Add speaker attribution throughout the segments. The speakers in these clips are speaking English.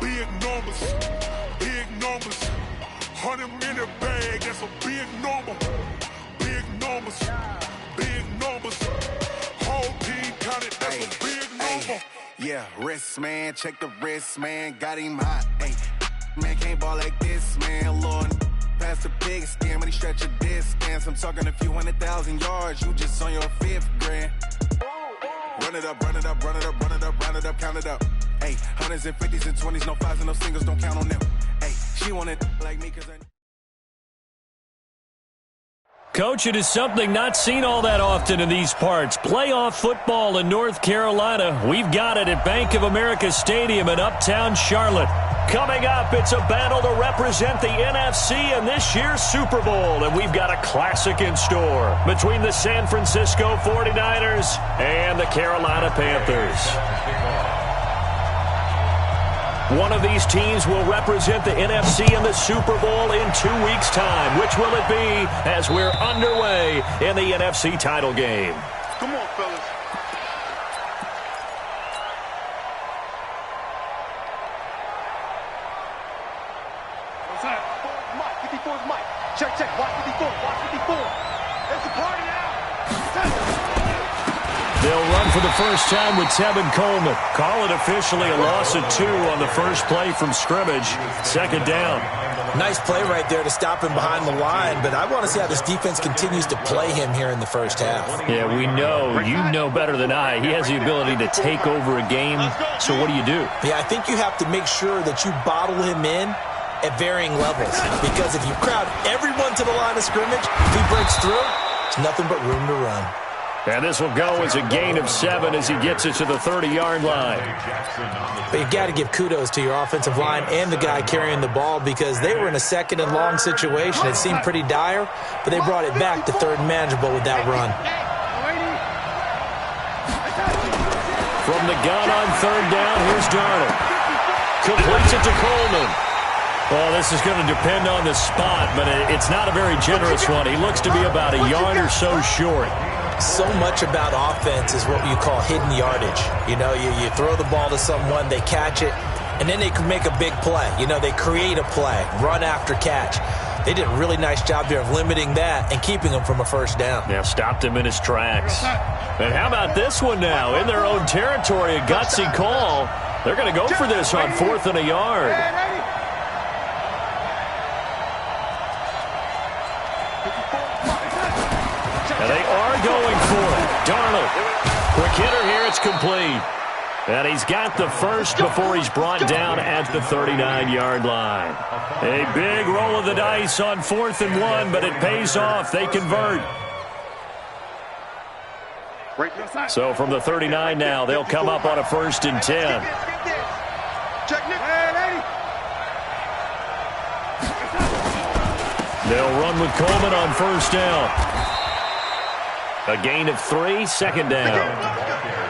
Speaker 1: big numbers, big numbers. 100-minute bag, that's a big number. Big numbers, big numbers. Whole team counted, that's a big number.
Speaker 2: Yeah, wrist, man, check the wrist, man. Got him hot, ayy. Man, can't ball like this, man. Lord, past the pig skin when he stretch a distance. I'm talking a few 100,000 yards. You just on your 5th grand. Run it up, run it up, run it up, run it up, run it up, count it up. Ayy, 100s and 50s and 20s, no 5s and no singles, don't count on them. Ayy, she want it like me cause I...
Speaker 3: Coach, it is something not seen all that often in these parts. Playoff football in North Carolina. We've got it at Bank of America Stadium in Uptown Charlotte. Coming up, it's a battle to represent the NFC in this year's Super Bowl. And we've got a classic in store between the San Francisco 49ers and the Carolina Panthers. One of these teams will represent the NFC in the Super Bowl in 2 weeks' time. Which will it be as we're underway in the NFC title game?
Speaker 1: Come on, fellas.
Speaker 4: What's that? 54's Mike. 54's Mike. Check, check. Watch 54. Watch 54. It's a party now.
Speaker 3: They'll run for the first time with Tevin Coleman. Call it officially a loss of 2 on the first play from scrimmage. Second down.
Speaker 5: Nice play right there to stop him behind the line, but I want to see how this defense continues to play him here in the first half.
Speaker 3: Yeah, we know. You know better than I. He has the ability to take over a game. So what do you do?
Speaker 5: Yeah, I think you have to make sure that you bottle him in at varying levels, because if you crowd everyone to the line of scrimmage, if he breaks through, there's nothing but room to run.
Speaker 3: And this will go as a gain of 7 as he gets it to the 30-yard line.
Speaker 5: But you've got to give kudos to your offensive line and the guy carrying the ball, because they were in a second and long situation. It seemed pretty dire, but they brought it back to third and manageable with that run.
Speaker 3: From the gun on third down, here's Darnold. Completes it to Coleman. Well, this is going to depend on the spot, but it's not a very generous one. He looks to be about a yard or so short.
Speaker 5: So much about offense is what you call hidden yardage. You know, you throw the ball to someone, they catch it, and then they can make a big play. You know, they create a play, run after catch. They did a really nice job there of limiting that and keeping him from a first down.
Speaker 3: Yeah, stopped him in his tracks. And how about this one now? In their own territory, a gutsy call. They're going to go for this on 4th and a yard. And they are going for it. Darnold. Quick hitter here. It's complete. And he's got the first before he's brought down at the 39-yard line. A big roll of the dice on 4th and 1, but it pays off. They convert. So from the 39 now, they'll come up on a 1st and 10. They'll run with Coleman on first down. A gain of 3, second down.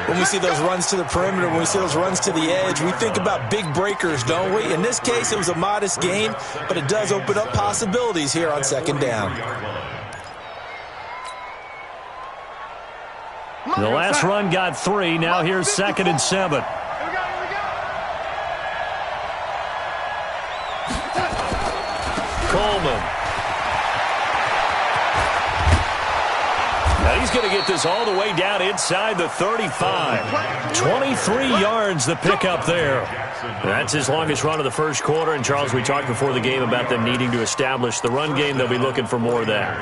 Speaker 5: When we see those runs to the perimeter, when we see those runs to the edge, we think about big breakers, don't we? In this case, it was a modest gain, but it does open up possibilities here on second down.
Speaker 3: The last run got 3. Now here's 2nd and 7. Coleman. Now he's going to get this all the way down inside the 35. 23 yards the pickup there. That's his longest run of the first quarter. And, Charles, we talked before the game about them needing to establish the run game. They'll be looking for more of that.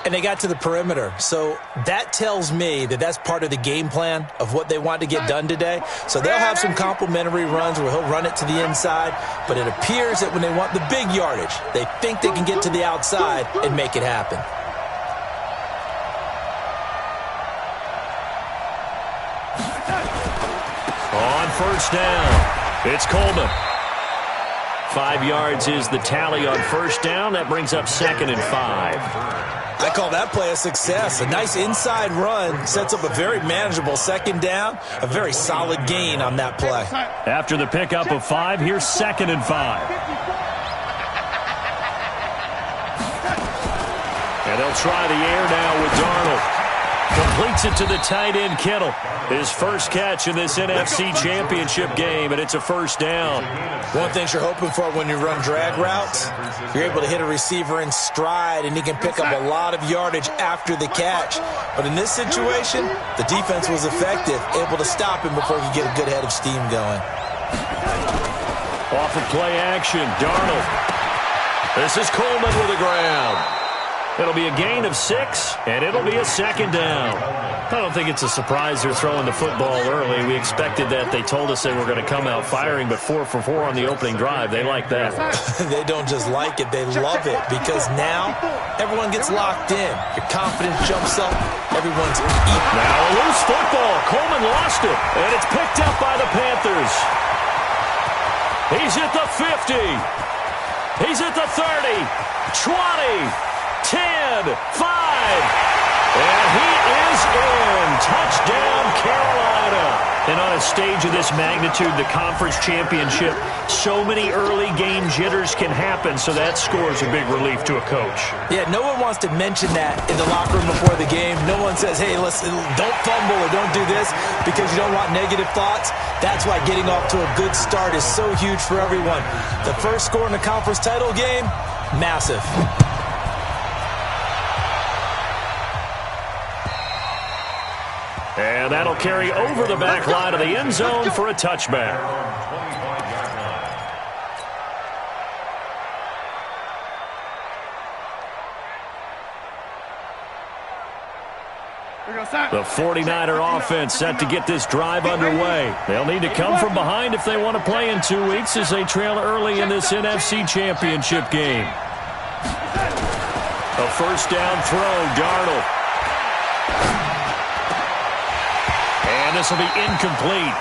Speaker 5: And they got to the perimeter. So that tells me that that's part of the game plan of what they want to get done today. So they'll have some complementary runs where he'll run it to the inside. But it appears that when they want the big yardage, they think they can get to the outside and make it happen.
Speaker 3: On first down, it's Coleman. 5 yards is the tally on first down. That brings up 2nd and 5.
Speaker 5: I call that play a success. A nice inside run sets up a very manageable second down. A very solid gain on that play.
Speaker 3: After the pickup of 5, here's 2nd and 5. And they'll try the air now with Darnold. Completes it to the tight end, Kittle. His first catch in this NFC Championship game, and it's a first down.
Speaker 5: One thing you're hoping for when you run drag routes, you're able to hit a receiver in stride, and he can pick up a lot of yardage after the catch. But in this situation, the defense was effective, able to stop him before he could get a good head of steam going.
Speaker 3: Off of play action, Darnold. This is Coleman with the ground. It'll be a gain of 6, and it'll be a second down. I don't think it's a surprise they're throwing the football early. We expected that. They told us they were going to come out firing, but 4 for 4 on the opening drive. They like that.
Speaker 5: They don't just like it, they love it, because now everyone gets locked in. Your confidence jumps up. Everyone's eating.
Speaker 3: Now a loose football. Coleman lost it, and it's picked up by the Panthers. He's at the 50. He's at the 30, 20, 10, 5. And he is in. Touchdown, Carolina. And on a stage of this magnitude, the conference championship, so many early game jitters can happen, so that scores a big relief to a coach.
Speaker 5: Yeah, no one wants to mention that in the locker room before the game. No one says, hey, listen, don't fumble or don't do this because you don't want negative thoughts. That's why getting off to a good start is so huge for everyone. The first score in the conference title game, massive.
Speaker 3: And that'll carry over the back line of the end zone for a touchback. The 49er offense set to get this drive underway. They'll need to come from behind if they want to play in 2 weeks as they trail early in this NFC Championship game. A first down throw, Darnold. And this will be incomplete.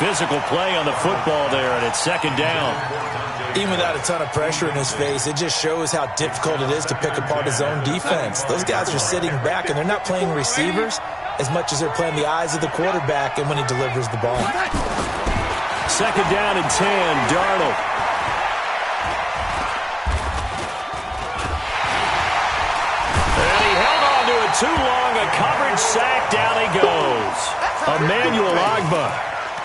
Speaker 3: Physical play on the football there, and it's second down.
Speaker 5: Even without a ton of pressure in his face, it just shows how difficult it is to pick apart his own defense. Those guys are sitting back, and they're not playing receivers as much as they're playing the eyes of the quarterback and when he delivers the ball.
Speaker 3: Second down and 10, Darnold. And he held on to it too long. A coverage sack. Down he goes. Emmanuel Ogbah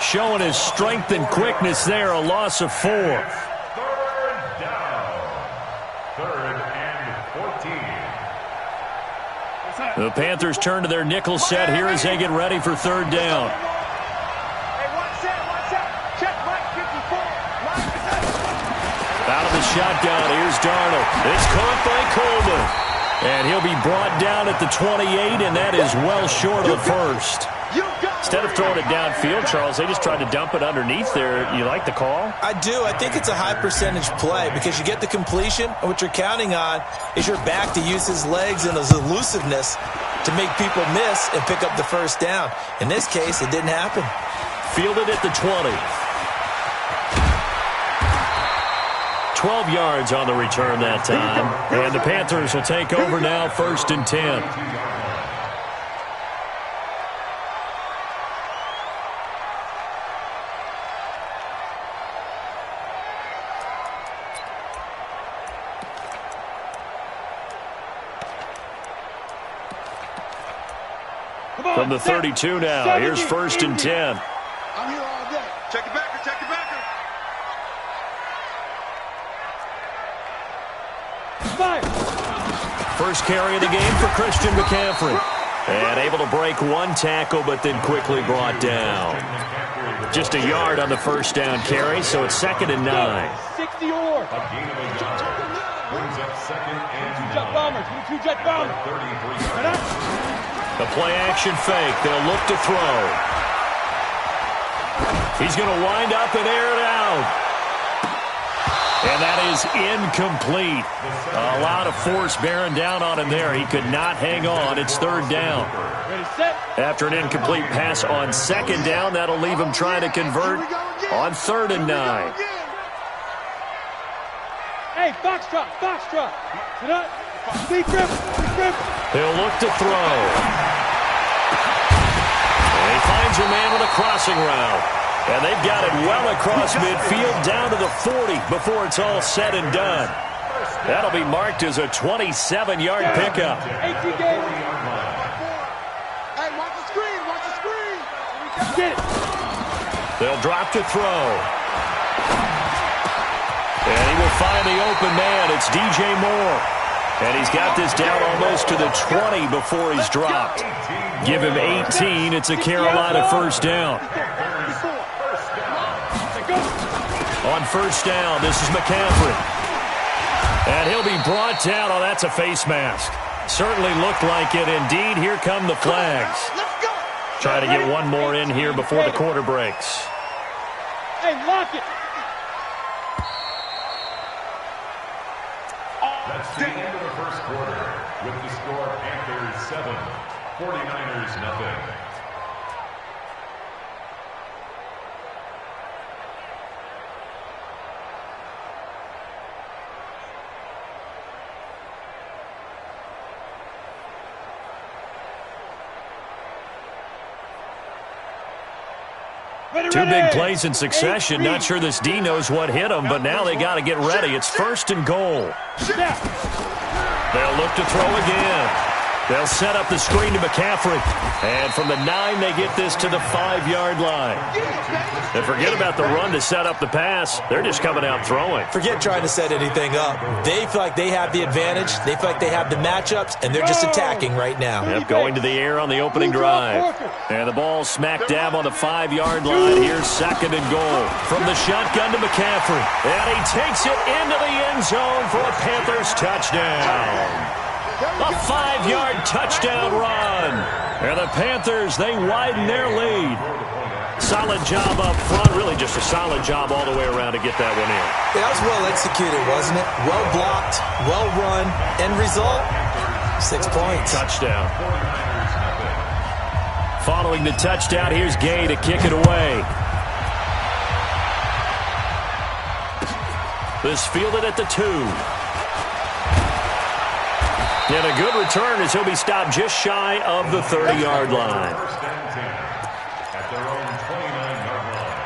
Speaker 3: showing his strength and quickness there. A loss of 4.
Speaker 1: Third down. 3rd and 14.
Speaker 3: The Panthers turn to their nickel set here as they get ready for third down. Out of the shotgun, here's Darnold. It's caught by Coleman. And he'll be brought down at the 28, and that is well short of first. Instead of throwing it downfield, Charles, they just tried to dump it underneath there. You like the call?
Speaker 5: I do. I think it's a high percentage play because you get the completion, and what you're counting on is your back to use his legs and his elusiveness to make people miss and pick up the first down. In this case, it didn't happen.
Speaker 3: Fielded at the 20. 12 yards on the return that time. And the Panthers will take over now, 1st and 10. From the 32 now, here's 1st and 10.
Speaker 4: I'm here all day. Check it backer, check it backer.
Speaker 3: First carry of the game for Christian McCaffrey. And able to break one tackle, but then quickly brought down. Just a yard on the first down carry, so it's 2nd and 9.
Speaker 4: 60 or.
Speaker 1: Brings up 2nd and 9.
Speaker 4: Jet bombers, two jet bombers.
Speaker 3: The play action fake. They'll look to throw. He's going to wind up and air it out. And that is incomplete. A lot of force bearing down on him there. He could not hang on. It's 3rd down. After an incomplete pass on 2nd down, that'll leave him trying to convert on 3rd and 9.
Speaker 4: Hey, box drop, box drop. Sit up. Deep grip, deep grip.
Speaker 3: He'll look to throw. And he finds a man with a crossing route. And they've got it well across midfield down to the 40 before it's all said and done. That'll be marked as a 27-yard pickup.
Speaker 4: 18 games. Hey, watch the screen, watch the screen.
Speaker 3: They'll drop to throw. And he will find the open man. It's DJ Moore. And he's got this down almost to the 20 before he's dropped. Give him 18. It's a Carolina first down. On first down, this is McCaffrey. And he'll be brought down. Oh, that's a face mask. Certainly looked like it. Indeed, here come the flags. Try to get one more in here before the quarter breaks.
Speaker 4: Hey, lock it.
Speaker 6: That's the end of the first quarter with the score Panthers 7, 49ers nothing.
Speaker 3: Two big plays in succession. Not sure this D knows what hit him, but now they got to get ready. It's first and goal. They'll look to throw again. They'll set up the screen to McCaffrey. And from the 9, they get this to the 5-yard line. And forget about the run to set up the pass. They're just coming out throwing.
Speaker 5: Forget trying to set anything up. They feel like they have the advantage. They feel like they have the matchups, and they're just attacking right now.
Speaker 3: Yep, going to the air on the opening drive. And the ball smack dab on the 5-yard line. Here's second and goal. From the shotgun to McCaffrey. And he takes it into the end zone for a Panthers touchdown. A 5-yard touchdown run. And the Panthers, they widen their lead. Solid job up front. Really just a solid job all the way around to get that one in.
Speaker 5: Yeah, that was well executed, wasn't it? Well blocked, well run. End result, 6 points.
Speaker 3: Touchdown. Following the touchdown, here's Gay to kick it away. This fielded at the 2. And a good return as he'll be stopped just shy of the 30-yard line.
Speaker 6: First and 10 at their own 29-yard line.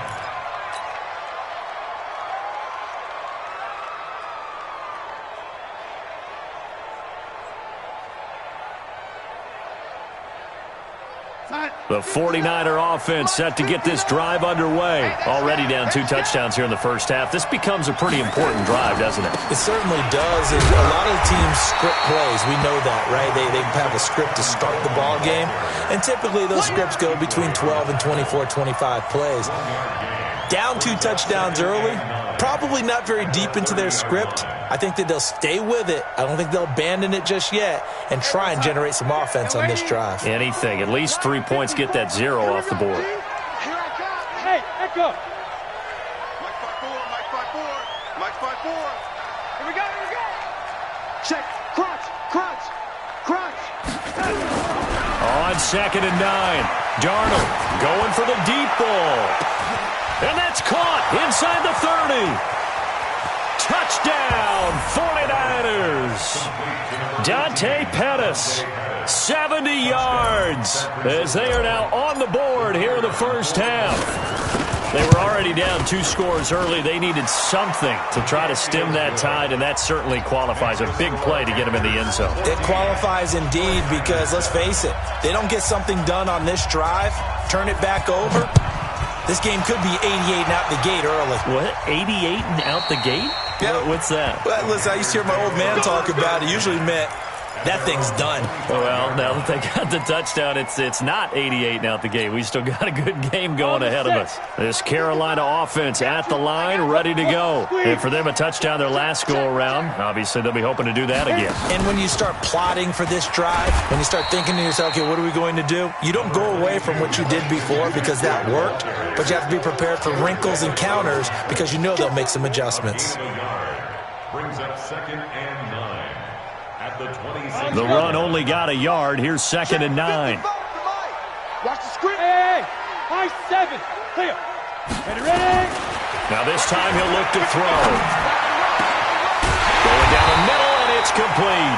Speaker 3: The 49er offense set to get this drive underway. Already down 2 touchdowns here in the first half. This becomes a pretty important drive, doesn't it?
Speaker 5: It certainly does. And a lot of teams script plays. We know that, right? They have a script to start the ball game. And typically those scripts go between 12 and 24, 25 plays. Down 2 touchdowns early, probably not very deep into their script. I think that they'll stay with it. I don't think they'll abandon it just yet and try and generate some offense on this drive.
Speaker 3: Anything. At least 3 points, get that 0 off the board.
Speaker 4: Hey, Echo.
Speaker 7: Mike 5-4, Mike 5-4, Mike 5-4.
Speaker 4: Here we go, here we go. Check, crunch, crunch, crunch.
Speaker 3: On second and 9, Darnold going for the deep ball. And that's caught inside the 30. Touchdown, 49ers. Dante Pettis, 70 yards, as they are now on the board here in the first half. They were already down 2 scores early. They needed something to try to stem that tide, and that certainly qualifies. A big play to get them in the end zone.
Speaker 5: It qualifies indeed because, let's face it, they don't get something done on this drive, turn it back over, this game could be 88 and out the gate early.
Speaker 3: What? 88 and out the gate?
Speaker 5: Yeah.
Speaker 3: What's that?
Speaker 5: Well, listen, I used to hear my old man talk about it. Usually meant that thing's done.
Speaker 3: Well, now that they got the touchdown, it's not 88 and out the gate. We still got a good game going ahead of us. This Carolina offense at the line, ready to go. And for them, a touchdown their last go-around. Obviously, they'll be hoping to do that again.
Speaker 5: And when you start plotting for this drive, when you start thinking to yourself, okay, what are we going to do? You don't go away from what you did before because that worked, but you have to be prepared for wrinkles and counters because you know they'll make some adjustments.
Speaker 6: Brings up second and 9 at the 26.
Speaker 3: The run only got a yard. Here's second and 9.
Speaker 4: Watch the screen. Hey, high 7. Clear. Ready.
Speaker 3: Now this time he'll look to throw. Going down the middle, and it's complete.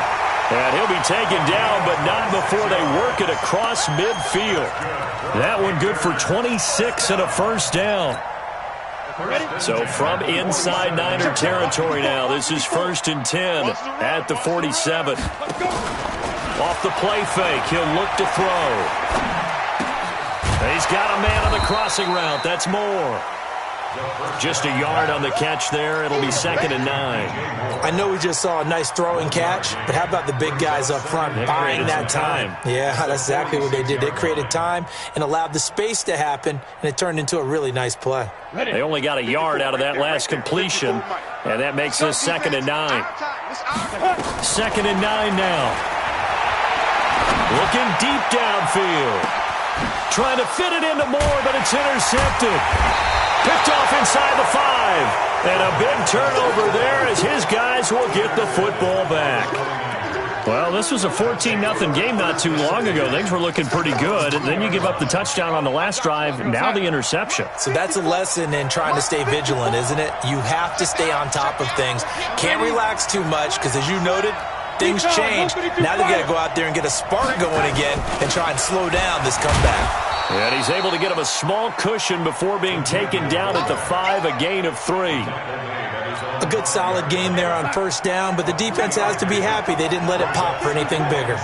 Speaker 3: And he'll be taken down, but not before they work it across midfield. That one good for 26 and a first down. So from inside Niner territory now, this is first and 10 at the 47. Off the play fake, he'll look to throw. He's got a man on the crossing route. That's more. Just a yard on the catch there. It'll be 2nd and 9.
Speaker 5: I know we just saw a nice throwing catch, but how about the big guys up front buying that time? Yeah, that's exactly what they did. They created time and allowed the space to happen, and it turned into a really nice play.
Speaker 3: They only got a yard out of that last completion, and that makes this 2nd and 9. 2nd and 9 now. Looking deep downfield. Trying to fit it into Moore, but it's intercepted. Picked off inside the 5. And a big turnover there as his guys will get the football back. Well, this was a 14-0 game not too long ago. Things were looking pretty good. And then you give up the touchdown on the last drive. Now the interception.
Speaker 5: So that's a lesson in trying to stay vigilant, isn't it? You have to stay on top of things. Can't relax too much because, as you noted, things change. Now they got to go out there and get a spark going again and try and slow down this comeback.
Speaker 3: And he's able to get him a small cushion before being taken down at the 5, a gain of 3.
Speaker 5: A good solid game there on first down, but the defense has to be happy they didn't let it pop for anything bigger.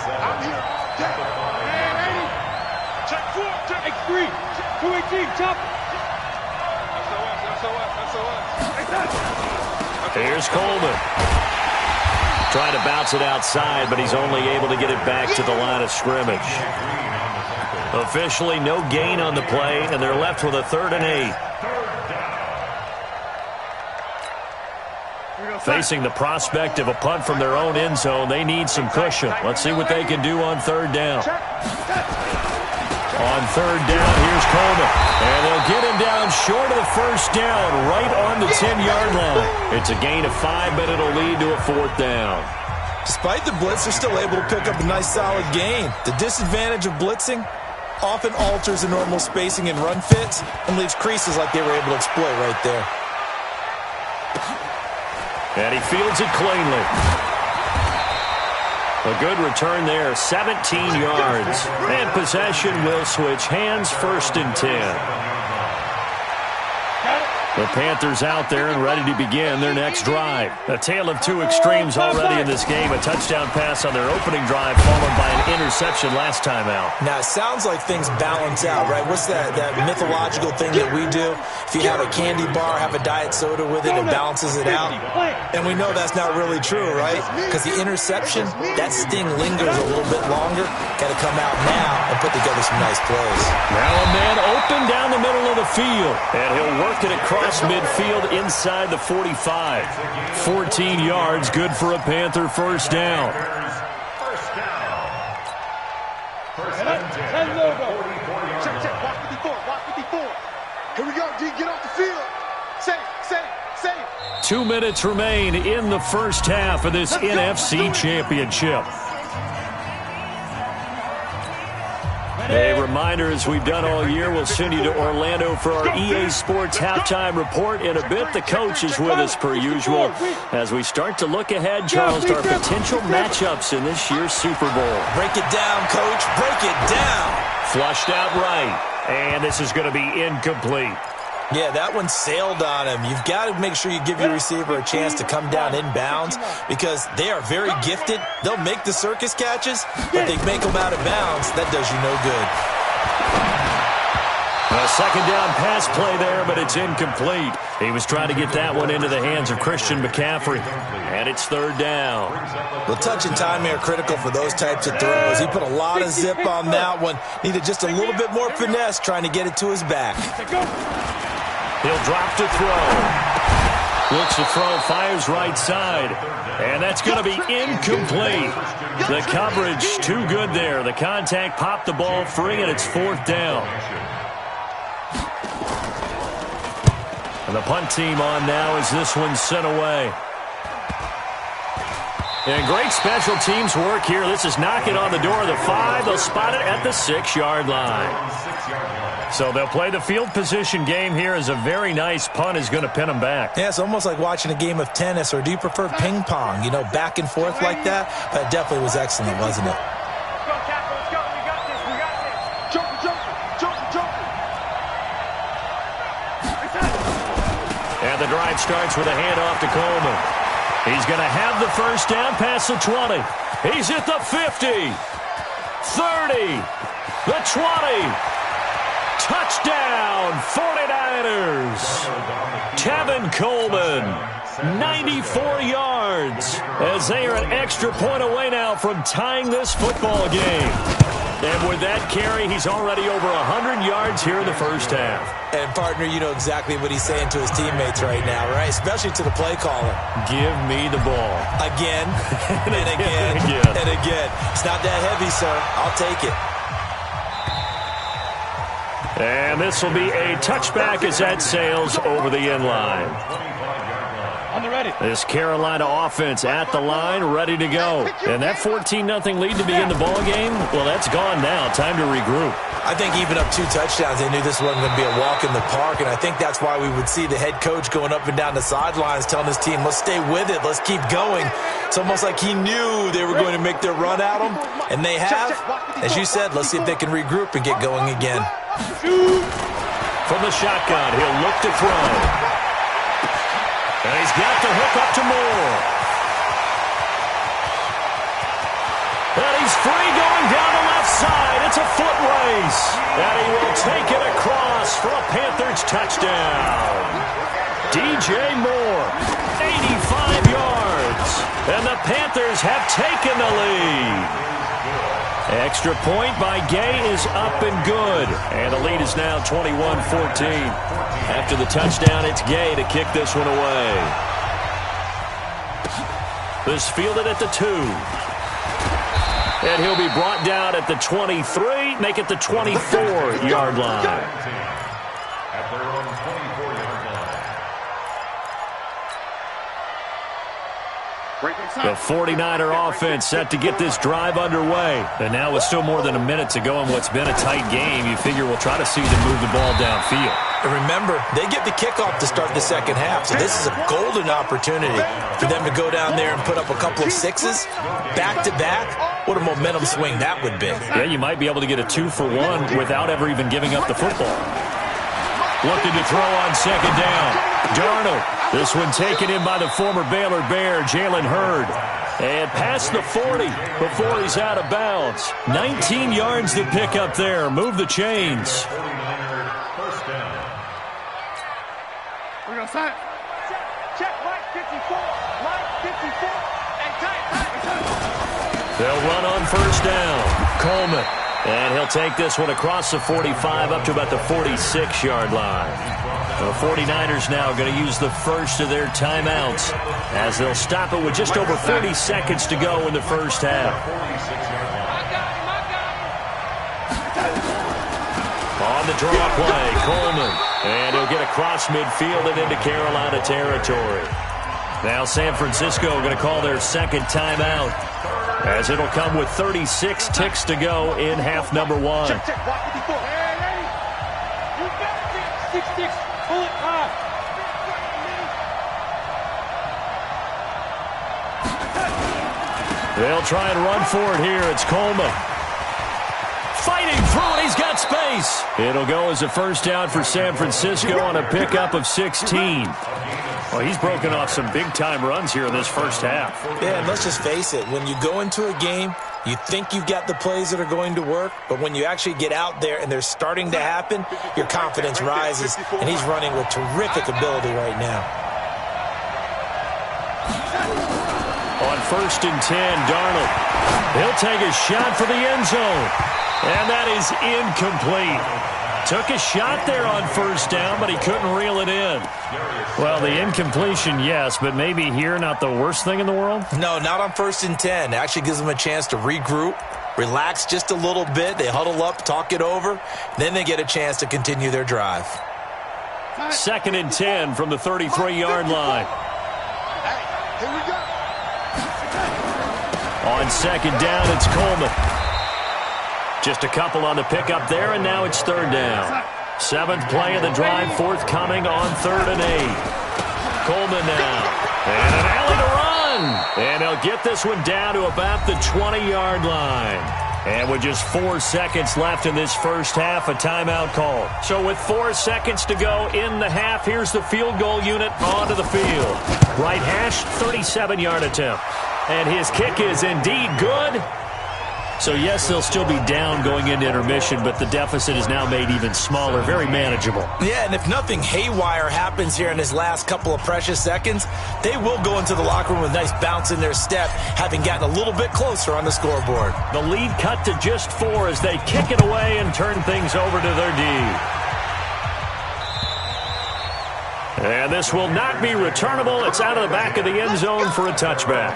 Speaker 4: Check 4, check 3, 218, chop.
Speaker 3: Here's Coleman. Trying to bounce it outside, but he's only able to get it back to the line of scrimmage. Officially no gain on the play, and they're left with a 3rd and 8. Facing the prospect of a punt from their own end zone, they need some cushion. Let's see what they can do on 3rd down. On 3rd down, here's Coleman. And they'll get him down short of the 1st down, right on the 10-yard line. It's a gain of 5, but it'll lead to a 4th down.
Speaker 5: Despite the blitz, they're still able to pick up a nice solid gain. The disadvantage of blitzing often alters the normal spacing and run fits and leaves creases like they were able to exploit right there.
Speaker 3: And he fields it cleanly. A good return there, 17 yards. And possession will switch hands, 1st and 10. The Panthers out there and ready to begin their next drive. A tale of two extremes already in this game. A touchdown pass on their opening drive, followed by an interception last time out.
Speaker 5: Now, it sounds like things balance out, right? What's that mythological thing that we do? If you have a candy bar, have a diet soda with it, it balances it out. And we know that's not really true, right? Because the interception, that sting lingers a little bit longer. Got to come out now and put together some nice plays.
Speaker 3: Now a man open down the middle of the field. And he'll work it across midfield inside the 45. 14 yards, good for a Panther 1st down.
Speaker 4: Check, watch 54, watch 54. Here we go, D, get off the field. Safe.
Speaker 3: 2 minutes remain in the first half of this NFC Championship. A reminder, as we've done all year, we'll send you to Orlando for our EA Sports halftime report in a bit. The coach is with us per usual as we start to look ahead, Charles, to our potential matchups in this year's Super Bowl.
Speaker 5: Break it down, Coach. Break it down.
Speaker 3: Flushed out right, and this is going to be incomplete.
Speaker 5: Yeah, that one sailed on him. You've got to make sure you give your receiver a chance to come down inbounds because they are very gifted. They'll make the circus catches, but they make them out of bounds. That does you no good.
Speaker 3: A second down pass play there, but it's incomplete. He was trying to get that one into the hands of Christian McCaffrey, and it's 3rd down.
Speaker 5: The touch and timing are critical for those types of throws. He put a lot of zip on that one. Needed just a little bit more finesse trying to get it to his back.
Speaker 3: He'll drop to throw. Looks to throw, fires right side. And that's going to be incomplete. The coverage too good there. The contact popped the ball free, and it's 4th down. And the punt team on now as this one's sent away. And great special teams work here. This is knocking on the door of the 5. They'll spot it at the 6-yard line. So they'll play the field position game here as a very nice punt is going to pin them back.
Speaker 5: Yeah, it's almost like watching a game of tennis, or do you prefer ping pong? You know, back and forth like that? That definitely was excellent, wasn't it?
Speaker 4: Let's go. We got this. Joker.
Speaker 3: And the drive starts with a handoff to Coleman. He's going to have the first down past the 20. He's at the 50. 30. The 20. Touchdown, 49ers. Tevin Coleman, 94 yards, as they are an extra point away now from tying this football game. And with that carry, he's already over 100 yards here in the first half.
Speaker 5: And, partner, you know exactly what he's saying to his teammates right now, right? Especially to the play caller.
Speaker 3: Give me the ball.
Speaker 5: Again, and again, and again. It's not that heavy, sir. I'll take it.
Speaker 3: And this will be a touchback as that sails over the end line.
Speaker 4: On the ready.
Speaker 3: This Carolina offense at the line, ready to go. And that 14-0 lead to begin the ball game, well, that's gone now. Time to regroup.
Speaker 5: I think even up 2 touchdowns, they knew this wasn't going to be a walk in the park, and I think that's why we would see the head coach going up and down the sidelines telling his team, let's stay with it, let's keep going. It's almost like he knew they were going to make their run at him, and they have. As you said, let's see if they can regroup and get going again.
Speaker 3: From the shotgun, he'll look to throw. And he's got the hook up to Moore. And he's free going down the left side. It's a foot race. And he will take it across for a Panthers touchdown. DJ Moore, 85 yards. And the Panthers have taken the lead. Extra point by Gay is up and good. And the lead is now 21-14. After the touchdown, it's Gay to kick this one away. This fielded at the 2. And he'll be brought down at the 23, make it the 24-yard line.
Speaker 6: At their own 24-yard line.
Speaker 3: The 49er offense set to get this drive underway. And now with still more than a minute to go in what's been a tight game, you figure we'll try to see them move the ball downfield.
Speaker 5: And remember, they get the kickoff to start the second half, so this is a golden opportunity for them to go down there and put up a couple of 6s back-to-back. What a momentum swing that would be.
Speaker 3: Yeah, you might be able to get a 2-for-1 without ever even giving up the football. Looking to throw on second down. Darnold. This one taken in by the former Baylor Bear, Jalen Hurd. And past the 40 before he's out of bounds. 19 yards to pick up there. Move the chains.
Speaker 4: We're going to sign. Check, right 54. Right 54. And tight.
Speaker 3: They'll run on first down. Coleman. And he'll take this one across the 45 up to about the 46-yard line. The 49ers now going to use the first of their timeouts as they'll stop it with just over 30 seconds to go in the first half. On the draw play, Coleman. And he'll get across midfield and into Carolina territory. Now San Francisco going to call their second timeout, as it'll come with 36 ticks to go in half number 1.
Speaker 4: Check, check, watch 54. Hey, lady. You got it. 6 ticks. Pull it high.
Speaker 3: They'll try and run for it here. It's Coleman. Fighting through it. He's got space. It'll go as a first down for San Francisco on a pickup of 16. Well, he's broken off some big-time runs here in this first half.
Speaker 5: Yeah, and let's just face it. When you go into a game, you think you've got the plays that are going to work, but when you actually get out there and they're starting to happen, your confidence rises, and he's running with terrific ability right now.
Speaker 3: On 1st and 10, Darnold. He'll take a shot for the end zone. And that is incomplete. Took a shot there on first down, but he couldn't reel it in. Well, the incompletion, yes, but maybe here not the worst thing in the world?
Speaker 5: No, not on 1st and 10. It actually gives them a chance to regroup, relax just a little bit. They huddle up, talk it over. Then they get a chance to continue their drive.
Speaker 3: 2nd and 10 from the 33-yard line.
Speaker 4: Hey, here we go.
Speaker 3: On second down, it's Coleman. Just a couple on the pickup there, and now it's 3rd down. 7th play of the drive, forthcoming on 3rd and 8. Coleman now. And an alley to run. And he'll get this one down to about the 20-yard line. And with just 4 seconds left in this first half, a timeout call. So with 4 seconds to go in the half, here's the field goal unit onto the field. Right hash, 37-yard attempt. And his kick is indeed good. So, yes, they'll still be down going into intermission, but the deficit is now made even smaller, very manageable.
Speaker 5: Yeah, and if nothing haywire happens here in his last couple of precious seconds, they will go into the locker room with a nice bounce in their step, having gotten a little bit closer on the scoreboard.
Speaker 3: The lead cut to just 4 as they kick it away and turn things over to their D. And this will not be returnable. It's out of the back of the end zone for a touchback.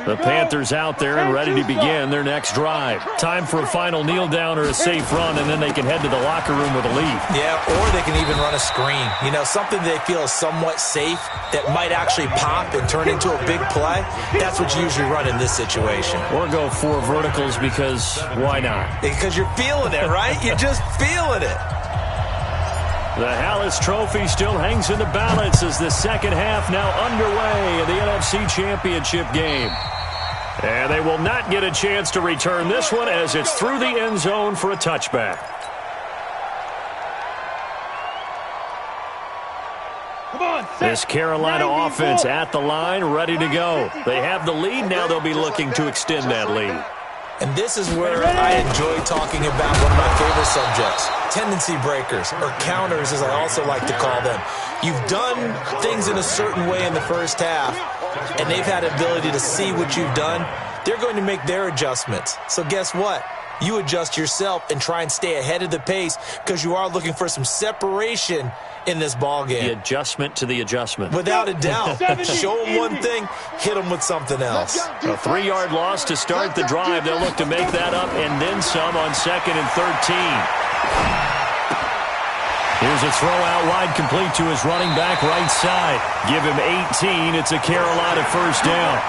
Speaker 3: The Panthers out there and ready to begin their next drive. Time for a final kneel down or a safe run, and then they can head to the locker room with a lead.
Speaker 5: Yeah, or they can even run a screen. You know, something they feel is somewhat safe that might actually pop and turn into a big play. That's what you usually run in this situation.
Speaker 3: Or go 4 verticals because why not?
Speaker 5: Because you're feeling it, right? You're just feeling it.
Speaker 3: The Hallis Trophy still hangs in the balance as the second half now underway in the NFC Championship game. And they will not get a chance to return this one as it's through the end zone for a touchback. This Carolina offense at the line, ready to go. They have the lead. Now they'll be looking to extend that lead.
Speaker 5: And this is where I enjoy talking about one of my favorite subjects, tendency breakers, or counters as I also like to call them. You've done things in a certain way in the first half, and they've had the ability to see what you've done. They're going to make their adjustments. So guess what? You adjust yourself and try and stay ahead of the pace because you are looking for some separation in this ball game.
Speaker 3: The adjustment to the adjustment.
Speaker 5: Without a doubt. Show them one thing, hit them with something else.
Speaker 3: A 3-yard loss to start the drive. They'll look to make that up and then some on 2nd and 13. Here's a throw out wide, complete to his running back right side. Give him 18. It's a Carolina first down.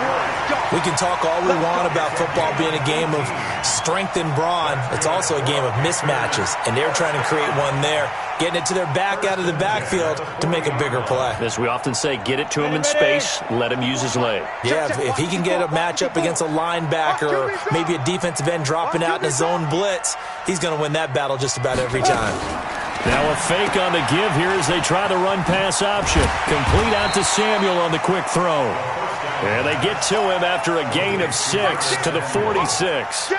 Speaker 5: We can talk all we want about football being a game of strength and brawn. It's also a game of mismatches, and they're trying to create one there, getting it to their back out of the backfield to make a bigger play.
Speaker 3: As we often say, get it to him in space, let him use his leg.
Speaker 5: Yeah, if he can get a matchup against a linebacker or maybe a defensive end dropping out in a zone blitz, he's going to win that battle just about every time.
Speaker 3: Now a fake on the give here as they try the run-pass option. Complete out to Samuel on the quick throw. And they get to him after a gain of 6 to the 46.
Speaker 6: 60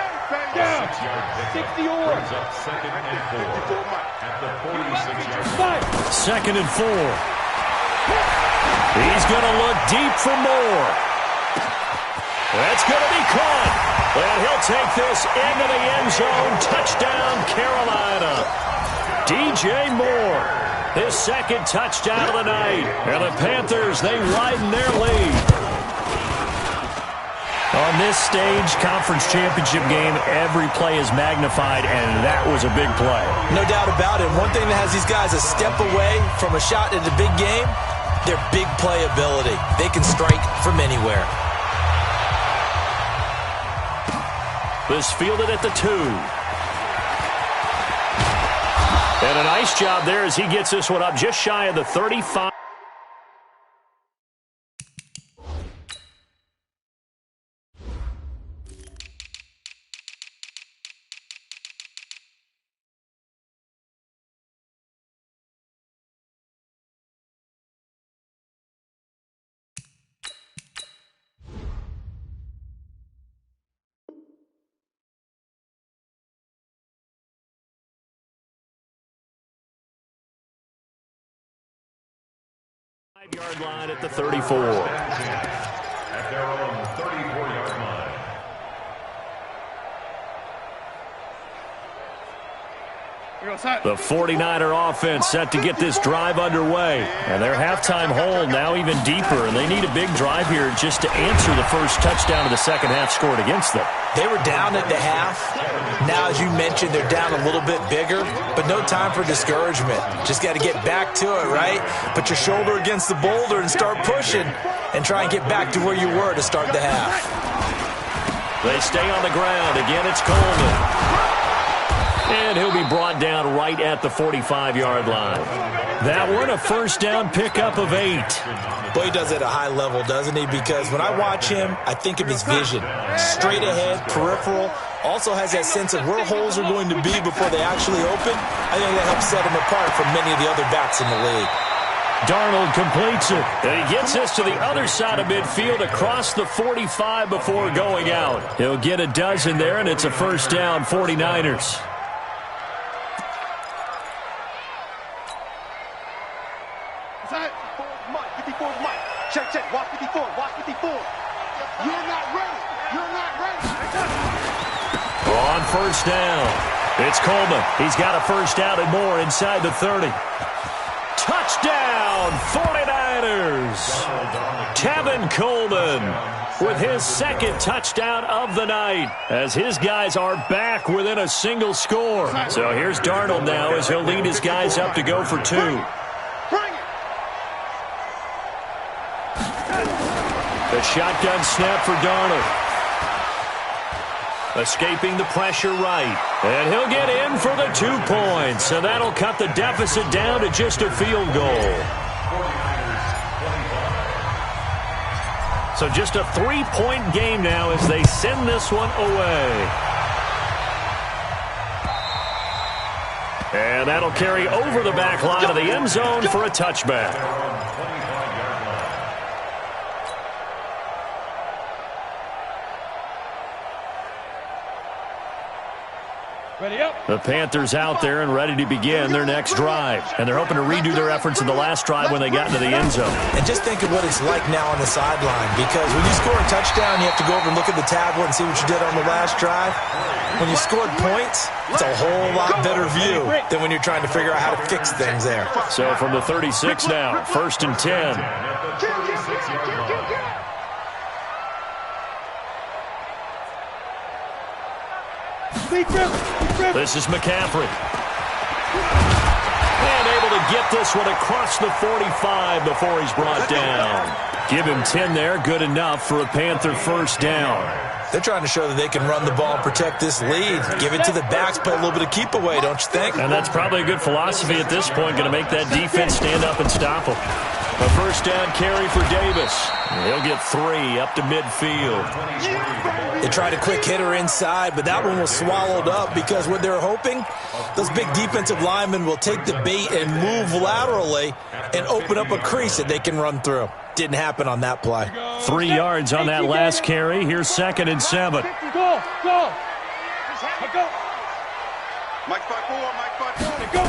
Speaker 6: yards. Second and 4 at the 46-yard line.
Speaker 3: 2nd and 4. He's going to look deep for more. That's going to be caught. And he'll take this into the end zone. Touchdown, Carolina. DJ Moore, his 2nd touchdown of the night. And the Panthers, they widen their lead. On this stage, conference championship game, every play is magnified, and that was a big play.
Speaker 5: No doubt about it. One thing that has these guys a step away from a shot at the big game, their big playability. They can strike from anywhere.
Speaker 3: This fielded at the 2. And a nice job there as he gets this one up just shy of the 35. Yard line at the 34.
Speaker 6: At their own 34-yard line.
Speaker 3: The 49er offense set to get this drive underway. And their halftime hole now even deeper. And they need a big drive here just to answer the first touchdown of the second half scored against them.
Speaker 5: They were down at the half. Now, as you mentioned, they're down a little bit bigger, but no time for discouragement. Just got to get back to it, right? Put your shoulder against the boulder and start pushing and try and get back to where you were to start the half.
Speaker 3: They stay on the ground. Again, it's Coleman. And he'll be brought down right at the 45-yard line. That one, a first down pickup of 8.
Speaker 5: Boy, he does it at a high level, doesn't he? Because when I watch him, I think of his vision. Straight ahead, peripheral. Also has that sense of where holes are going to be before they actually open. I think that helps set him apart from many of the other backs in the league.
Speaker 3: Darnold completes it. And he gets this to the other side of midfield across the 45 before going out. He'll get a dozen there, and it's a first down, 49ers.
Speaker 4: Check, check. Watch 54. Watch 54. You're not ready. You're not ready.
Speaker 3: On first down, it's Coleman. He's got a first down and more inside the 30. Touchdown, 49ers. Tevin Coleman with his second touchdown of the night as his guys are back within a single score. So here's Darnold now as he'll lead his guys up to go for two. The shotgun snap for Darnold. Escaping the pressure right. And he'll get in for the 2 points. And that'll cut the deficit down to just a field goal. So just a 3-point game now as they send this one away. And that'll carry over the back line of the end zone for a touchback. The Panthers out there and ready to begin their next drive. And they're hoping to redo their efforts in the last drive when they got into the end zone.
Speaker 5: And just think of what it's like now on the sideline, because when you score a touchdown, you have to go over and look at the tablet and see what you did on the last drive. When you scored points, it's a whole lot better view than when you're trying to figure out how to fix things there.
Speaker 3: So from the 36 now, 1st and 10. This is McCaffrey. And able to get this one across the 45 before he's brought down. Give him 10 there, good enough for a Panther first down.
Speaker 5: They're trying to show that they can run the ball and protect this lead. Give it to the backs, play a little bit of keep away, don't you think?
Speaker 3: And that's probably a good philosophy at this point, going to make that defense stand up and stop them. A first down carry for Davis. He'll get 3 up to midfield.
Speaker 5: They tried a quick hitter inside, but that one was swallowed up because what they're hoping, those big defensive linemen will take the bait and move laterally and open up a crease that they can run through. Didn't happen on that play.
Speaker 3: 3 yards on that last carry. Here's 2nd and 7.
Speaker 4: Go. Mike 5-4, Mike 5-4. Go.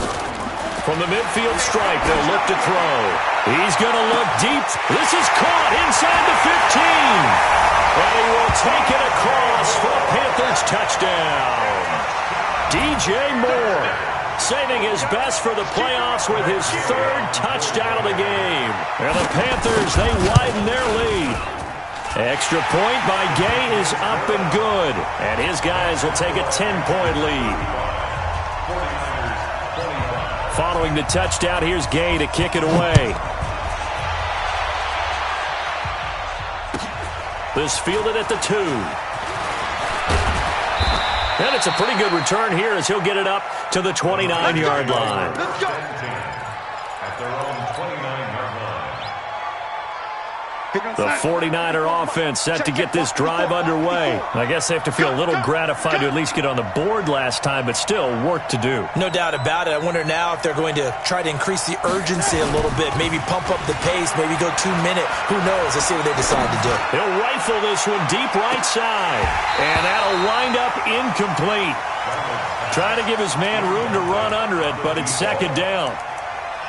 Speaker 3: From the midfield stripe, they'll look to throw. He's going to look deep. This is caught inside the 15. And he will take it across for a Panthers touchdown. DJ Moore saving his best for the playoffs with his 3rd touchdown of the game. And the Panthers, they widen their lead. Extra point by Gay is up and good. And his guys will take a 10-point lead. Following the touchdown, here's Gay to kick it away. This fielded at the 2. And it's a pretty good return here as he'll get it up to the 29-yard line.
Speaker 4: Let's go.
Speaker 6: At their own 29-yard line.
Speaker 3: The 49er offense set to get this drive underway. I guess they have to feel a little gratified to at least get on the board last time, but still work to do.
Speaker 5: No doubt about it. I wonder now if they're going to try to increase the urgency a little bit, maybe pump up the pace, maybe go 2-minute. Who knows? Let's see what they decide to do.
Speaker 3: He'll rifle this one deep right side, and that'll wind up incomplete. Trying to give his man room to run under it, but it's 2nd down.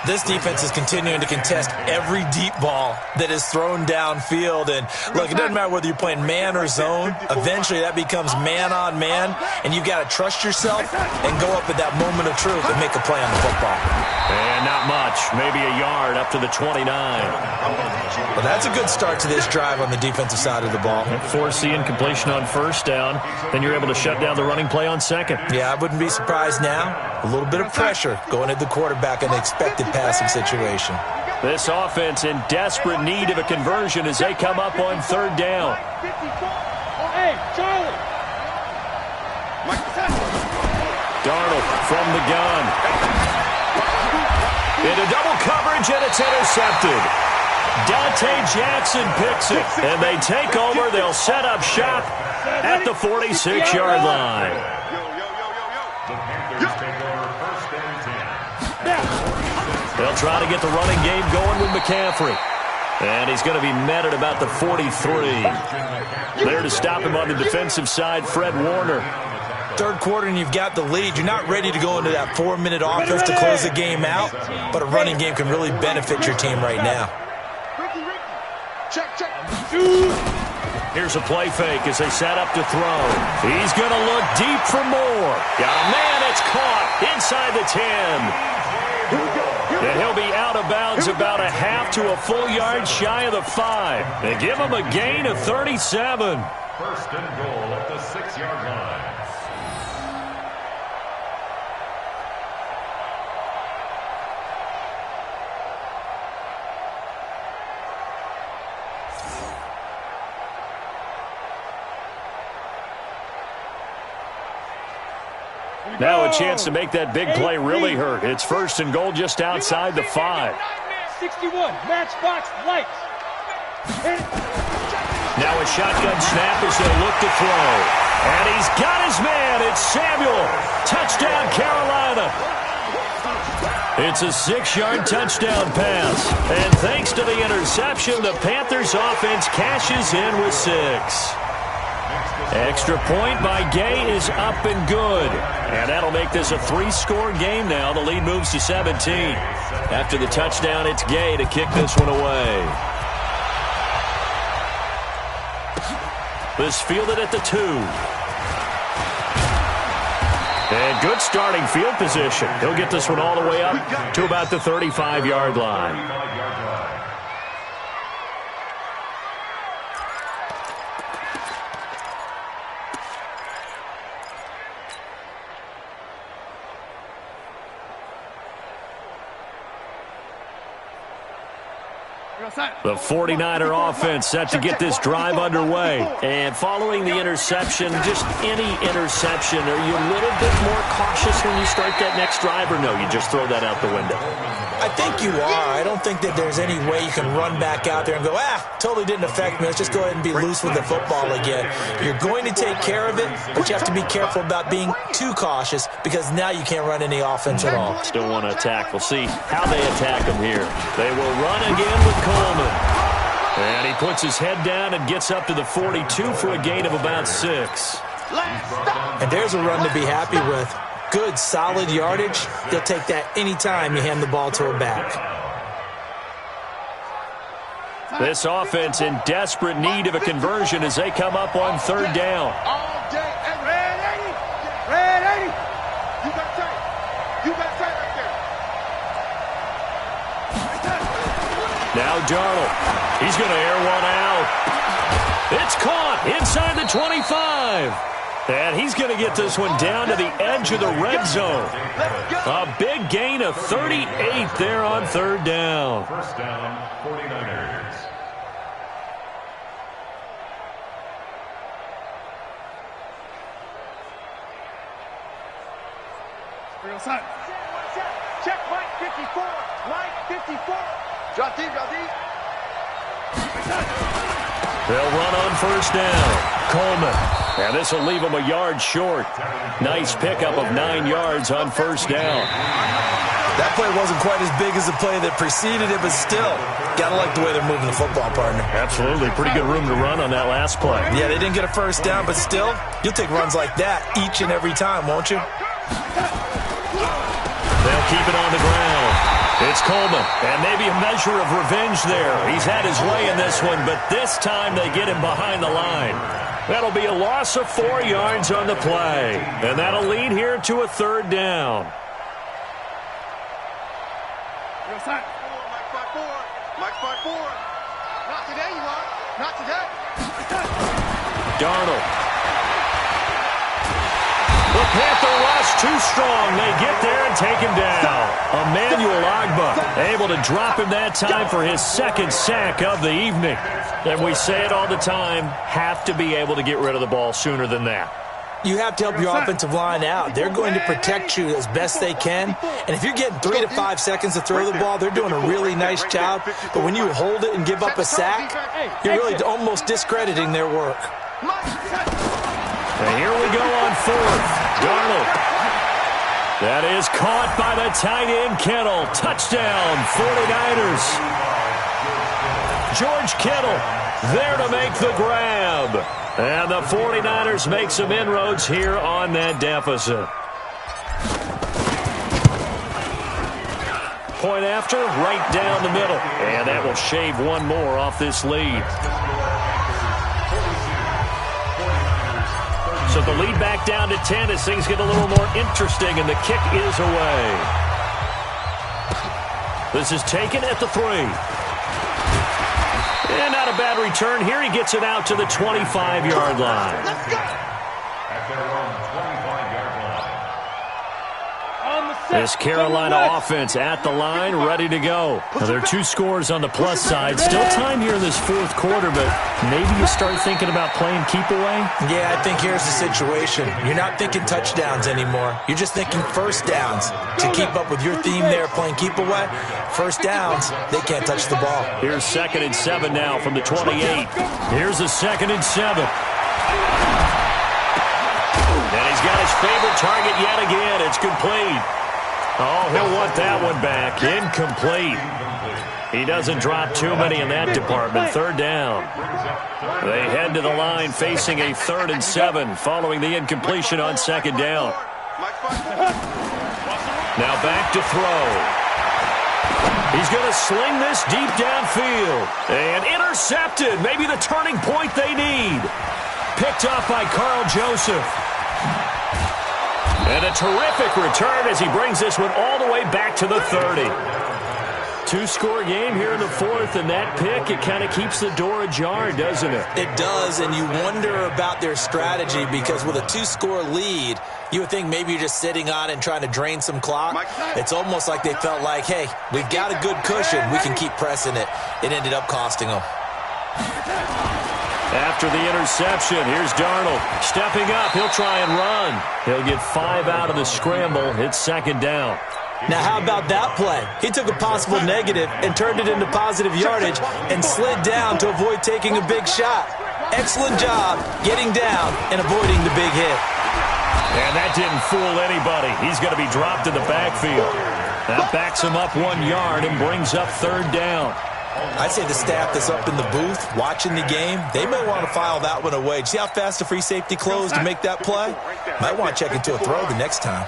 Speaker 5: This defense is continuing to contest every deep ball that is thrown downfield. And, look, it doesn't matter whether you're playing man or zone. Eventually, that becomes man-on-man, and you've got to trust yourself and go up at that moment of truth and make a play on the football.
Speaker 3: And not much, maybe a yard up to the 29.
Speaker 5: Well, that's a good start to this drive on the defensive side of the ball.
Speaker 3: Force the incompletion on first down, then you're able to shut down the running play on second.
Speaker 5: Yeah, I wouldn't be surprised now. A little bit of pressure going at the quarterback in the expected passing situation.
Speaker 3: This offense in desperate need of a conversion as they come up on 3rd down.
Speaker 4: Hey, Charlie.
Speaker 3: Darnold from the gun. Into double coverage, and it's intercepted. Dante Jackson picks it, and they take over. They'll set up shop at the 46-yard line.
Speaker 6: The Panthers take over 1st and 10.
Speaker 3: They'll try to get the running game going with McCaffrey. And he's going to be met at about the 43. There to stop him on the defensive side, Fred Warner.
Speaker 5: Third quarter and you've got the lead. You're not ready to go into that 4-minute offense to close the game out, but a running game can really benefit your team right now.
Speaker 4: Check.
Speaker 3: Here's a play fake as they set up to throw. He's going to look deep for more. Man, it's caught inside the 10. And he'll be out of bounds about a half to a full yard shy of the 5. They give him a gain of 37.
Speaker 6: First and goal at the 6-yard line.
Speaker 3: Now a chance to make that big play really hurt. It's first and goal just outside the 5.
Speaker 4: 61, matchbox lights.
Speaker 3: Now a shotgun snap as they'll look to throw. And he's got his man. It's Samuel. Touchdown, Carolina. It's a 6-yard touchdown pass. And thanks to the interception, the Panthers offense cashes in with 6. Extra point by Gay is up and good. And that'll make this a 3-score game now. The lead moves to 17. After the touchdown, it's Gay to kick this one away. This fielded at the 2. And good starting field position. He'll get this one all the way up to about the 35-yard line. The 49er offense set to get this drive underway. And following the interception, just any interception, are you a little bit more cautious when you start that next drive, or no, you just throw that out the window?
Speaker 5: I think you are. I don't think that there's any way you can run back out there and go, totally didn't affect me. Let's just go ahead and be loose with the football again. You're going to take care of it, but you have to be careful about being too cautious because now you can't run any offense at all.
Speaker 3: Still want to attack. We'll see how they attack him here. They will run again with Coleman. And he puts his head down and gets up to the 42 for a gain of about 6.
Speaker 5: And there's a run to be happy with. Good, solid yardage. You'll take that anytime you hand the ball to a back.
Speaker 3: This offense in desperate need of a conversion as they come up on third down.
Speaker 4: Red 80. You got tight. Right there.
Speaker 3: Now Darnold. He's going to air one out. It's caught inside the 25. And he's going to get this one down to the edge of the red zone. A big gain of 38 there on third down.
Speaker 6: First down, 49ers.
Speaker 4: Check Mike 54. Mike 54. Drop deep.
Speaker 3: They'll run on first down. Coleman. And this will leave him a yard short. Nice pickup of 9 yards on first down.
Speaker 5: That play wasn't quite as big as the play that preceded it, but still, got to like the way they're moving the football, partner.
Speaker 3: Absolutely. Pretty good room to run on that last play.
Speaker 5: Yeah, they didn't get a first down, but still, you'll take runs like that each and every time, won't you?
Speaker 3: They'll keep it on the ground. It's Coleman, and maybe a measure of revenge there. He's had his way in this one, but this time they get him behind the line. That'll be a loss of 4 yards on the play, and that'll lead here to a third down.
Speaker 7: Mike 54. Not today, you are. Not today.
Speaker 3: Darnold. The Panther rush too strong. They get there and take him down. Emmanuel Ogbah able to drop him that time for his second sack of the evening. And we say it all the time, have to be able to get rid of the ball sooner than that.
Speaker 5: You have to help your offensive line out. They're going to protect you as best they can. And if you're getting 3 to 5 seconds to throw the ball, they're doing a really nice job. But when you hold it and give up a sack, you're really almost discrediting their work.
Speaker 3: And here we go on fourth. Darnold. That is caught by the tight end, Kittle. Touchdown, 49ers. George Kittle there to make the grab. And the 49ers make some inroads here on that deficit. Point after, right down the middle. And that will shave one more off this lead. So the lead back down to 10 as things get a little more interesting, and the kick is away. This is taken at the 3. And not a bad return here. He gets it out to the 25-yard line.
Speaker 6: At their own 25-yard line.
Speaker 3: This Carolina offense at the line, ready to go. Now, there are 2 scores on the plus side. Still time here in this fourth quarter, but maybe you start thinking about playing keep away?
Speaker 5: Yeah, I think here's the situation. You're not thinking touchdowns anymore. You're just thinking first downs. To keep up with your theme there, playing keep away, first downs, they can't touch the ball.
Speaker 3: Here's 2nd and 7 now from the 28. Here's a 2nd and 7. And he's got his favorite target yet again. It's complete. Oh, he'll want that one back. Incomplete. He doesn't drop too many in that department. 3rd down. They head to the line facing a 3rd and 7 following the incompletion on 2nd down. Now back to throw. He's going to sling this deep downfield. And intercepted. Maybe the turning point they need. Picked up by Carl Joseph. And a terrific return as he brings this one all the way back to the 30. 2-score game here in the 4th, and that pick, it kind of keeps the door ajar, doesn't it?
Speaker 5: It does, and you wonder about their strategy because with a 2-score lead, you would think maybe you're just sitting on and trying to drain some clock. It's almost like they felt like, hey, we've got a good cushion. We can keep pressing it. It ended up costing them.
Speaker 3: After the interception, here's Darnold. Stepping up, he'll try and run. He'll get 5 out of the scramble. It's 2nd down.
Speaker 5: Now, how about that play? He took a possible negative and turned it into positive yardage and slid down to avoid taking a big shot. Excellent job getting down and avoiding the big hit.
Speaker 3: And that didn't fool anybody. He's going to be dropped in the backfield. That backs him up 1 yard and brings up 3rd down.
Speaker 5: I'd say the staff that's up in the booth watching the game, they may want to file that one away. See how fast the free safety closed to make that play? Might want to check into a throw the next time.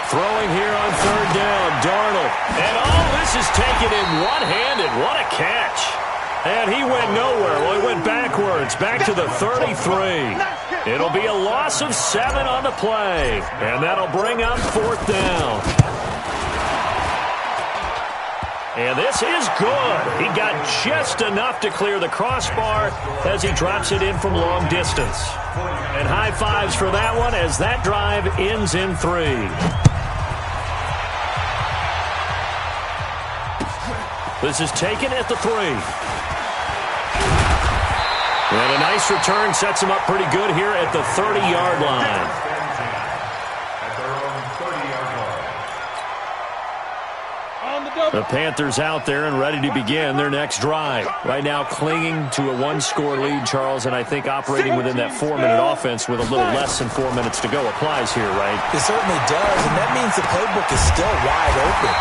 Speaker 3: Throwing here on 3rd down, Darnold. And this is taken in one-handed. What a catch. And he went nowhere. Well, he went backwards, back to the 33. It'll be a loss of 7 on the play. And that'll bring up 4th down. And this is good. He got just enough to clear the crossbar as he drops it in from long distance. And high fives for that one as that drive ends in 3. This is taken at the 3. And a nice return sets him up pretty good here at the 30-yard line. The Panthers out there and ready to begin their next drive. Right now clinging to a 1-score lead, Charles, and I think operating within that 4-minute offense with a little less than 4 minutes to go applies here, right?
Speaker 5: It certainly does, and that means the playbook is still wide open.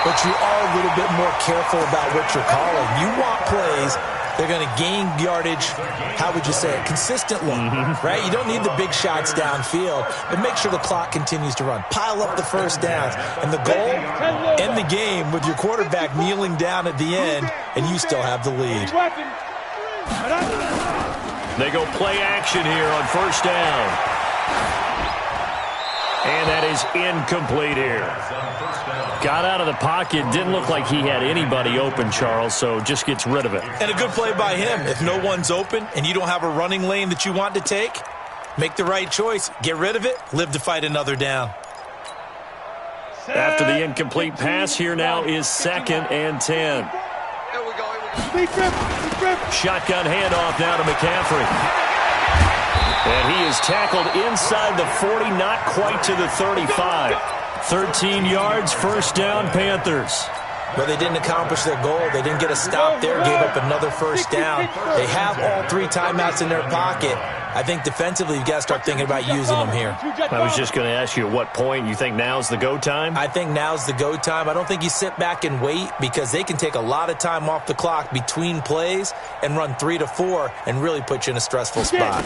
Speaker 5: But you are a little bit more careful about what you're calling. You want plays they're going to gain yardage, how would you say it, consistently, right? You don't need the big shots downfield, but make sure the clock continues to run. Pile up the first downs. And the goal, end the game with your quarterback kneeling down at the end, and you still have the lead.
Speaker 3: They go play action here on 1st down. And that is incomplete here. Got out of the pocket. Didn't look like he had anybody open, Charles, so just gets rid of it.
Speaker 5: And a good play by him. If no one's open and you don't have a running lane that you want to take, make the right choice. Get rid of it. Live to fight another down.
Speaker 3: After the incomplete pass, here now is 2nd and 10. Shotgun handoff now to McCaffrey. And he is tackled inside the 40, not quite to the 35. 13 yards, 1st down, Panthers.
Speaker 5: Well, they didn't accomplish their goal. They didn't get a stop there, gave up another 1st down. They have all 3 timeouts in their pocket, I think defensively you've got to start thinking about using them here.
Speaker 3: I was just going to ask you at what point you think now's the go time?
Speaker 5: I think now's the go time. I don't think you sit back and wait because they can take a lot of time off the clock between plays and run 3 to 4 and really put you in a stressful spot.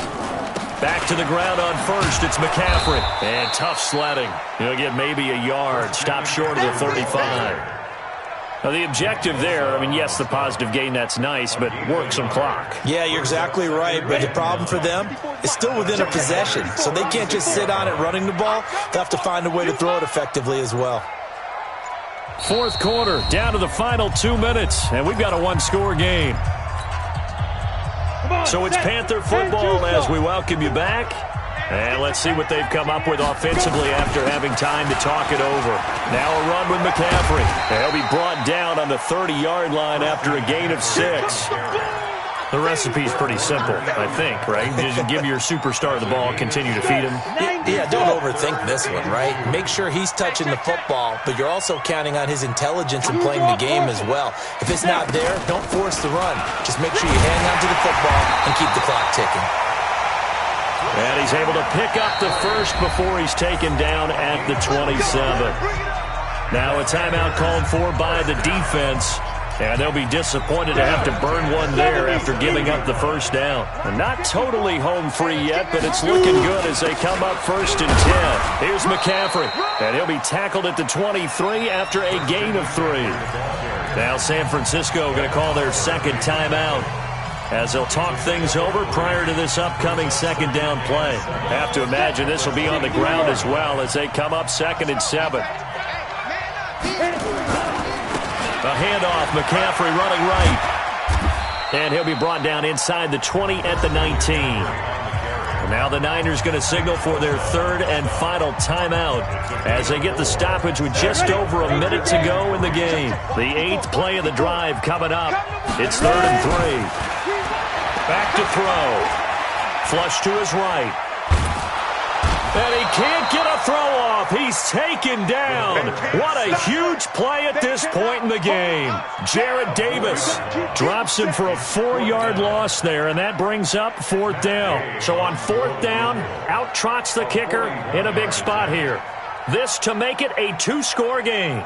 Speaker 3: Back to the ground on first. It's McCaffrey. And tough sledding. He'll get maybe a yard. Stop short of the 35. Now, the objective there, I mean, yes, the positive gain, that's nice, but work some clock.
Speaker 5: Yeah, you're exactly right, but the problem for them is still within a possession, so they can't just sit on it running the ball. They'll have to find a way to throw it effectively as well.
Speaker 3: Fourth quarter, down to the final 2 minutes, and we've got a one-score game. So it's Panther football as we welcome you back. And let's see what they've come up with offensively after having time to talk it over. Now a run with McCaffrey. He'll be brought down on the 30-yard line after a gain of 6. The recipe's pretty simple, I think, right? Just give your superstar the ball, continue to feed him.
Speaker 5: Yeah, don't overthink this one, right? Make sure he's touching the football, but you're also counting on his intelligence in playing the game as well. If it's not there, don't force the run. Just make sure you hang on to the football and keep the clock ticking.
Speaker 3: And he's able to pick up the first before he's taken down at the 27. Now a timeout called for by the defense. And they'll be disappointed to have to burn one there after giving up the first down. And not totally home free yet, but it's looking good as they come up 1st and 10. Here's McCaffrey. And he'll be tackled at the 23 after a gain of 3. Now San Francisco going to call their second timeout as they'll talk things over prior to this upcoming second down play. Have to imagine this will be on the ground as well as they come up 2nd and 7. A handoff, McCaffrey running right. And he'll be brought down inside the 20 at the 19. And now the Niners going to signal for their 3rd and final timeout as they get the stoppage with just over a minute to go in the game. The 8th play of the drive coming up. It's 3rd and 3. Back to throw. Flush to his right. And he can't get a throw off. He's taken down. What a huge play at this point in the game. Jarrett Davis drops him for a 4-yard loss there, and that brings up 4th down. So on 4th down, out trots the kicker in a big spot here. This to make it a 2-score game.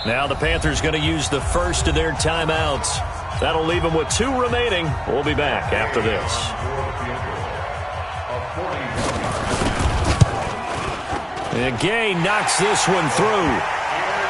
Speaker 3: Now the Panthers going to use the first of their timeouts. That'll leave them with 2 remaining. We'll be back after this. And Gay knocks this one through.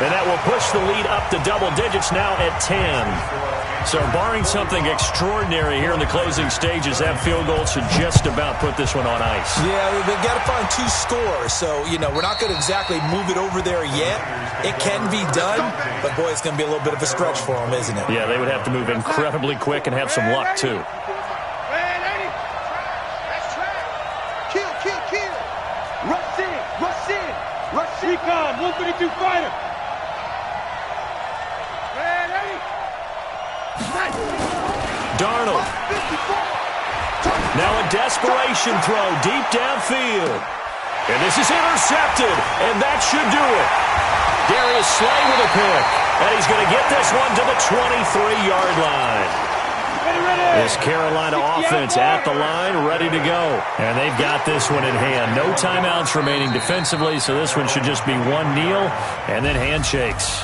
Speaker 3: And that will push the lead up to double digits now at 10. So barring something extraordinary here in the closing stages, that field goal should just about put this one on ice.
Speaker 5: Yeah, they've got to find 2 scores. So, you know, we're not going to exactly move it over there yet. It can be done, but boy, it's going to be a little bit of a stretch for them, isn't it?
Speaker 3: Yeah, they would have to move incredibly quick and have some luck, too.
Speaker 4: Kill. Rush in. Recon, 152 fighter.
Speaker 3: Darnold. Now a desperation throw deep downfield. And this is intercepted, and that should do it. Darius Slay with a pick. And he's going to get this one to the 23-yard line. This Carolina offense at the line, ready to go. And they've got this one in hand. No timeouts remaining defensively, so this one should just be one kneel and then handshakes.